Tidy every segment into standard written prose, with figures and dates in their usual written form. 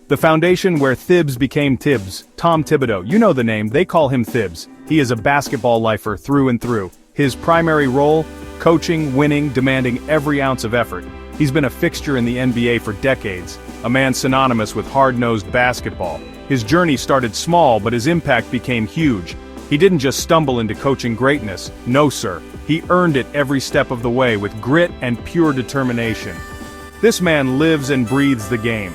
The foundation where Thibs became Thibs. Tom Thibodeau, you know the name, they call him Thibs. He is a basketball lifer through and through. His primary role? Coaching, winning, demanding every ounce of effort. He's been a fixture in the NBA for decades, a man synonymous with hard-nosed basketball. His journey started small, but his impact became huge. He didn't just stumble into coaching greatness, no sir. He earned it every step of the way with grit and pure determination. This man lives and breathes the game.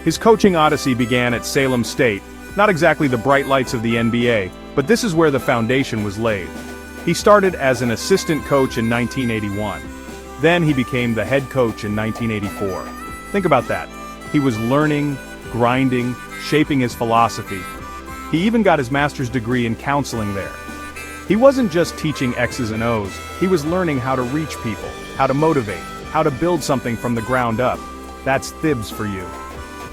His coaching odyssey began at Salem State, not exactly the bright lights of the NBA, but this is where the foundation was laid. He started as an assistant coach in 1981. Then he became the head coach in 1984. Think about that. He was learning, grinding, shaping his philosophy. He even got his master's degree in counseling there. He wasn't just teaching X's and O's, he was learning how to reach people, how to motivate, how to build something from the ground up. That's Thibs for you.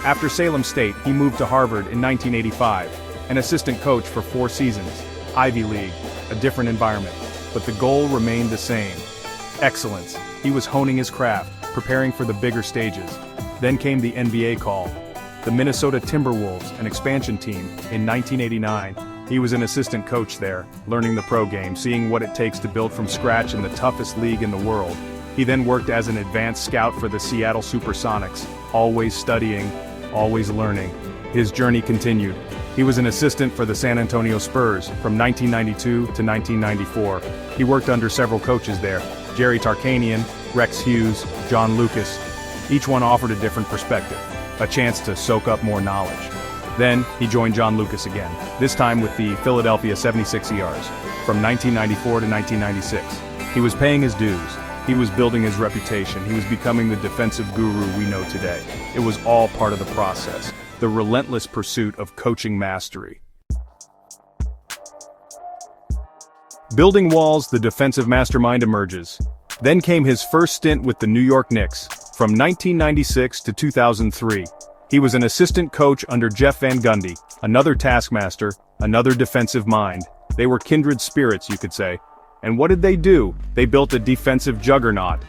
After Salem State, he moved to Harvard in 1985, an assistant coach for 4 seasons. Ivy League, a different environment, but the goal remained the same. Excellence. He was honing his craft, preparing for the bigger stages. Then came the NBA call. The Minnesota Timberwolves, an expansion team, in 1989. He was an assistant coach there, learning the pro game, seeing what it takes to build from scratch in the toughest league in the world. He then worked as an advanced scout for the Seattle Supersonics, always studying, always learning. His journey continued. He was an assistant for the San Antonio Spurs from 1992 to 1994. He worked under several coaches there, Jerry Tarkanian, Rex Hughes, John Lucas. Each one offered a different perspective, a chance to soak up more knowledge. Then, he joined John Lucas again, this time with the Philadelphia 76ers, from 1994 to 1996. He was paying his dues. He was building his reputation. He was becoming the defensive guru we know today. It was all part of the process, the relentless pursuit of coaching mastery. Building walls, the defensive mastermind emerges. Then came his first stint with the New York Knicks, from 1996 to 2003. He was an assistant coach under Jeff Van Gundy, another taskmaster, another defensive mind. They were kindred spirits, you could say. And what did they do? They built a defensive juggernaut.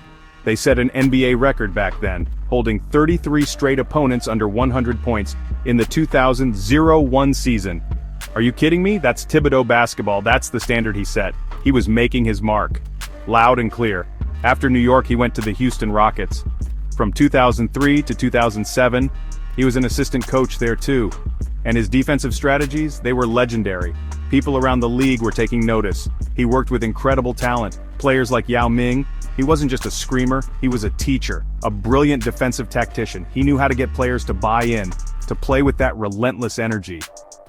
They set an NBA record back then, holding 33 straight opponents under 100 points in the 2000-01 season. Are you kidding me? That's Thibodeau basketball, that's the standard he set. He was making his mark. Loud and clear. After New York, he went to the Houston Rockets. From 2003 to 2007, he was an assistant coach there too. And his defensive strategies, they were legendary. People around the league were taking notice. He worked with incredible talent, players like Ming. He wasn't just a screamer, he was a teacher, a brilliant defensive tactician. He knew how to get players to buy in, to play with that relentless energy.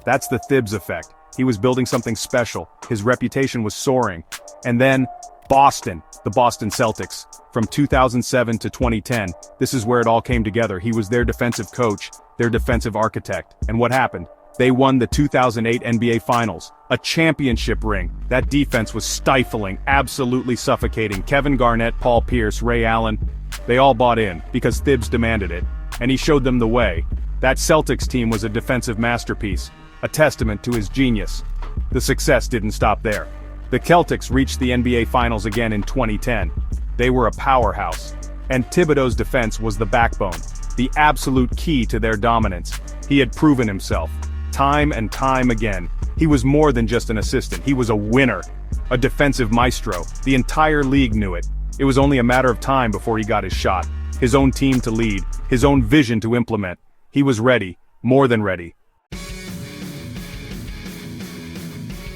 That's the Thibs effect. He was building something special, his reputation was soaring. And then, Boston, the Boston Celtics. From 2007 to 2010, this is where it all came together. He was their defensive coach, their defensive architect. And what happened? They won the 2008 NBA Finals, a championship ring. That defense was stifling, absolutely suffocating. Kevin Garnett, Paul Pierce, Ray Allen, they all bought in, because Thibs demanded it. And he showed them the way. That Celtics team was a defensive masterpiece, a testament to his genius. The success didn't stop there. The Celtics reached the NBA Finals again in 2010. They were a powerhouse. And Thibodeau's defense was the backbone, the absolute key to their dominance. He had proven himself, time and time again. He was more than just an assistant, he was a winner, a defensive maestro. The entire league knew it. It was only a matter of time before he got his shot, his own team to lead, his own vision to implement. He was ready, more than ready.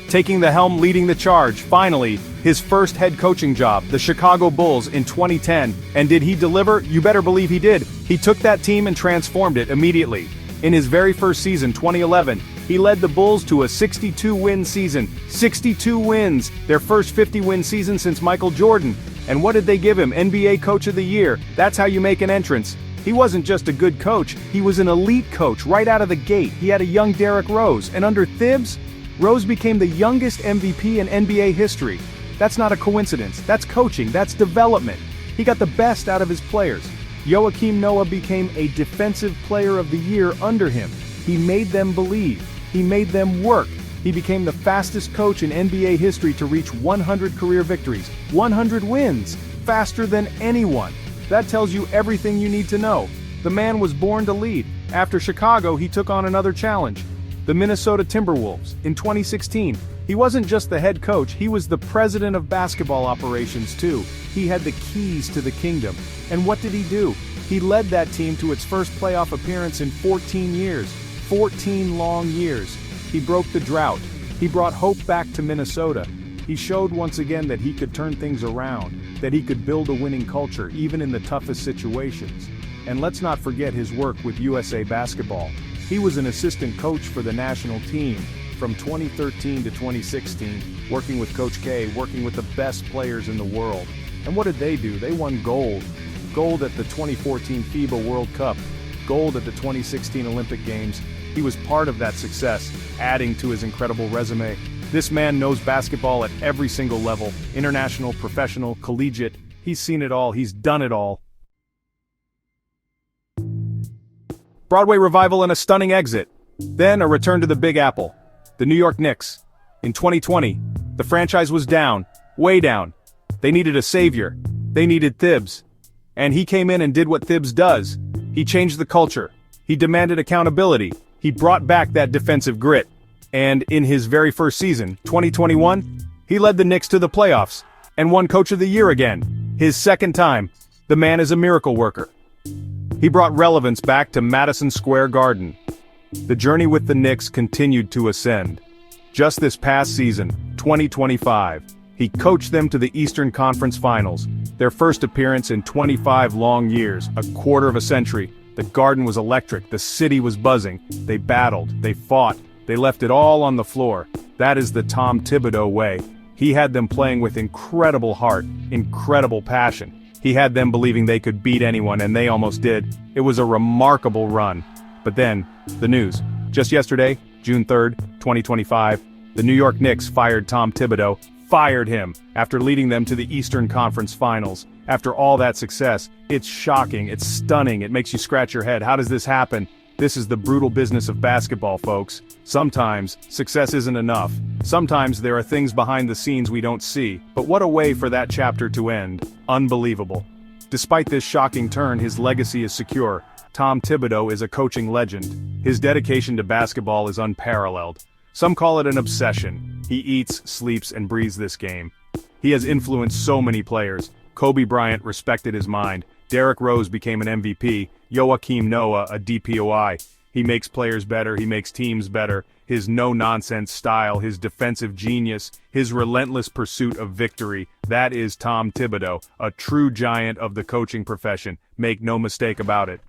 Taking the helm, leading the charge, finally, his first head coaching job, the Chicago Bulls in 2010. And did he deliver? You better believe he did. He took that team and transformed it immediately. In his very first season, 2011, he led the Bulls to a 62-win season. 62 wins, their first 50-win season since Michael Jordan. And what did they give him? NBA Coach of the Year. That's how you make an entrance. He wasn't just a good coach, he was an elite coach right out of the gate. He had a young Derrick Rose, and under Thibs, Rose became the youngest MVP in NBA history. That's not a coincidence, that's coaching, that's development. He got the best out of his players. Joakim Noah became a Defensive Player of the Year under him. He made them believe. He made them work. He became the fastest coach in NBA history to reach 100 career victories, 100 wins, faster than anyone. That tells you everything you need to know. The man was born to lead. After Chicago, he took on another challenge, the Minnesota Timberwolves, in 2016. He wasn't just the head coach, he was the president of basketball operations too. He had the keys to the kingdom. And what did he do? He led that team to its first playoff appearance in 14 years. 14 long years. He broke the drought. He brought hope back to Minnesota. He showed once again that he could turn things around, that he could build a winning culture even in the toughest situations. And let's not forget his work with USA Basketball. He was an assistant coach for the national team from 2013 to 2016, working with Coach K, working with the best players in the world. And what did they do? They won gold. Gold at the 2014 FIBA World Cup, gold at the 2016 Olympic Games. He was part of that success, adding to his incredible resume. This man knows basketball at every single level, international, professional, collegiate. He's seen it all, he's done it all. Broadway revival and a stunning exit. Then a return to the Big Apple, the New York Knicks. In 2020, the franchise was down, way down. They needed a savior. They needed Thibs. And he came in and did what Thibs does. He changed the culture. He demanded accountability. He brought back that defensive grit. And in his very first season, 2021, he led the Knicks to the playoffs and won Coach of the Year again. His second time. The man is a miracle worker. He brought relevance back to Madison Square Garden. The journey with the Knicks continued to ascend. Just this past season, 2025, he coached them to the Eastern Conference Finals, their first appearance in 25 long years, a quarter of a century. The Garden was electric, the city was buzzing. They battled, they fought, they left it all on the floor. That is the Tom Thibodeau way. He had them playing with incredible heart, incredible passion. He had them believing they could beat anyone, and they almost did. It was a remarkable run. But then, the news. Just yesterday, June 3rd, 2025, the New York Knicks fired Tom Thibodeau, fired him, after leading them to the Eastern Conference Finals. After all that success, it's shocking, it's stunning, it makes you scratch your head. How does this happen? This is the brutal business of basketball, folks. Sometimes, success isn't enough. Sometimes there are things behind the scenes we don't see. But what a way for that chapter to end. Unbelievable. Despite this shocking turn, his legacy is secure. Tom Thibodeau is a coaching legend. His dedication to basketball is unparalleled. Some call it an obsession. He eats, sleeps, and breathes this game. He has influenced so many players. Kobe Bryant respected his mind. Derrick Rose became an MVP. Joakim Noah a DPOI. He makes players better, he makes teams better. His no-nonsense style, his defensive genius, his relentless pursuit of victory. That is Tom Thibodeau, a true giant of the coaching profession. Make no mistake about it.